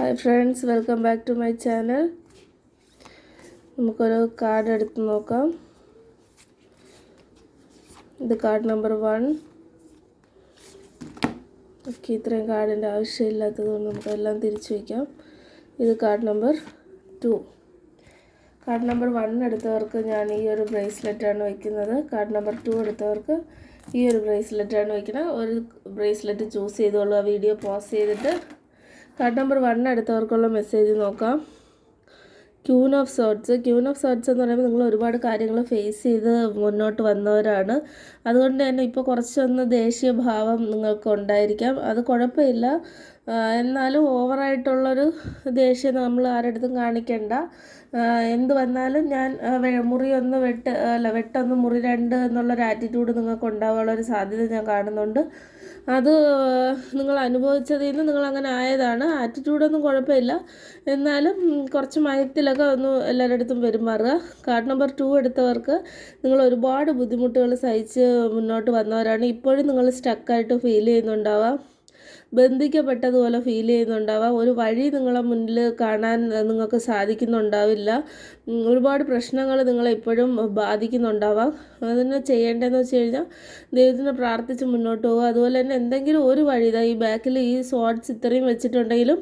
Hi friends, welcome back to my channel. നമുക്കൊരു card എടുത്ത് നോക്കാം. ഇത് കാർഡ് നമ്പർ 1. ഓക്കെ, ഇത്രയും കാർഡിൻ്റെ ആവശ്യമില്ലാത്തതുകൊണ്ട് നമുക്കെല്ലാം തിരിച്ചു വയ്ക്കാം. ഇത് കാർഡ് നമ്പർ 2. കാർഡ് നമ്പർ 1 എടുത്തവർക്ക് ഞാൻ ഈ ഒരു ബ്രേസ്ലെറ്റാണ് വയ്ക്കുന്നത്. കാർഡ് നമ്പർ 2 എടുത്തവർക്ക് ഈ ഒരു ബ്രേസ്ലെറ്റാണ് വയ്ക്കുന്നത്. ഒരു ബ്രേസ്ലെറ്റ് ചൂസ് ചെയ്തോളൂ. ആ വീഡിയോ പോസ് ചെയ്തിട്ട് കാർഡ് നമ്പർ 1 എടുത്തവർക്കുള്ള മെസ്സേജ് നോക്കാം. ക്യൂൻ ഓഫ് സോർട്സ് എന്ന് പറയുമ്പോൾ നിങ്ങൾ ഒരുപാട് കാര്യങ്ങൾ ഫേസ് ചെയ്ത് മുന്നോട്ട് വന്നവരാണ്. അതുകൊണ്ട് തന്നെ ഇപ്പോൾ കുറച്ചൊന്ന് ദേഷ്യഭാവം നിങ്ങൾക്ക് ഉണ്ടായിരിക്കാം. അത് കുഴപ്പമില്ല. എന്നാലും ഓവറായിട്ടുള്ളൊരു ദേഷ്യം നമ്മൾ ആരുടെടുത്തും കാണിക്കേണ്ട. എന്ത് വന്നാലും ഞാൻ മുറിയൊന്ന് വെട്ടൊന്ന് മുറി 2 എന്നുള്ളൊരു ആറ്റിറ്റ്യൂഡ് നിങ്ങൾക്ക് ഉണ്ടാകാനുള്ളൊരു സാധ്യത ഞാൻ കാണുന്നുണ്ട്. അത് നിങ്ങൾ അനുഭവിച്ചതിൽ നിന്ന് നിങ്ങളങ്ങനെ ആയതാണ്. ആറ്റിറ്റ്യൂഡൊന്നും കുഴപ്പമില്ല. എന്നാലും കുറച്ച് മയത്തിലൊക്കെ ഒന്ന് എല്ലാവരുടെ അടുത്തും പെരുമാറുക. കാർഡ് നമ്പർ 2 എടുത്തവർക്ക് നിങ്ങൾ ഒരുപാട് ബുദ്ധിമുട്ടുകൾ സഹിച്ച് മുന്നോട്ട് വന്നവരാണ്. ഇപ്പോഴും നിങ്ങൾ സ്റ്റക്കായിട്ട് ഫീൽ ചെയ്യുന്നുണ്ടാവാം. ബന്ധിക്കപ്പെട്ടതുപോലെ ഫീൽ ചെയ്യുന്നുണ്ടാവാം. ഒരു വഴി നിങ്ങളെ മുന്നിൽ കാണാൻ നിങ്ങൾക്ക് സാധിക്കുന്നുണ്ടാവില്ല. ഒരുപാട് പ്രശ്നങ്ങൾ നിങ്ങളെ ഇപ്പോഴും ബാധിക്കുന്നുണ്ടാവാം. അതിന് ചെയ്യേണ്ടതെന്ന് വെച്ച് കഴിഞ്ഞാൽ ദൈവത്തിനെ പ്രാർത്ഥിച്ച് മുന്നോട്ട് പോകുക. അതുപോലെ തന്നെ എന്തെങ്കിലും ഒരു വഴി, ഈ ബാക്കിൽ ഈ സ്വാർട്സ് ഇത്രയും വെച്ചിട്ടുണ്ടെങ്കിലും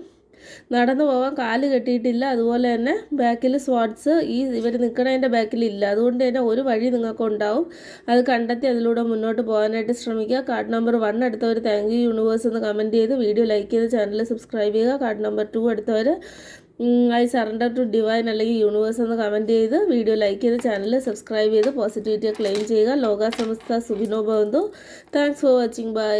നടന്നു പോകാൻ കാല് കെട്ടിയിട്ടില്ല. അതുപോലെ തന്നെ ബാക്കിൽ സ്വാർട്സ് ഇവർ നിൽക്കണതിൻ്റെ ബാക്കിലില്ല. അതുകൊണ്ട് തന്നെ ഒരു വഴി നിങ്ങൾക്ക് ഉണ്ടാവും. അത് കണ്ടെത്തി അതിലൂടെ മുന്നോട്ട് പോകാനായിട്ട് ശ്രമിക്കുക. കാർഡ് നമ്പർ 1 എടുത്തവർ താങ്ക് യു യൂണിവേഴ്സ് എന്ന് കമൻറ്റ് ചെയ്ത് വീഡിയോ ലൈക്ക് ചെയ്ത് ചാനൽ സബ്സ്ക്രൈബ് ചെയ്യുക. കാർഡ് നമ്പർ 2 എടുത്തവർ ഐ സറണ്ടർ ടു ഡിവൈൻ അല്ലെങ്കിൽ യൂണിവേഴ്സ് എന്ന് കമൻറ്റ് ചെയ്ത് വീഡിയോ ലൈക്ക് ചെയ്ത് ചാനൽ സബ്സ്ക്രൈബ് ചെയ്ത് പോസിറ്റിവിറ്റി ക്ലെയിം ചെയ്യുക. ലോക സമസ്ത സുഖിനോ ഭവന്തു. Thanks for watching. ബൈ.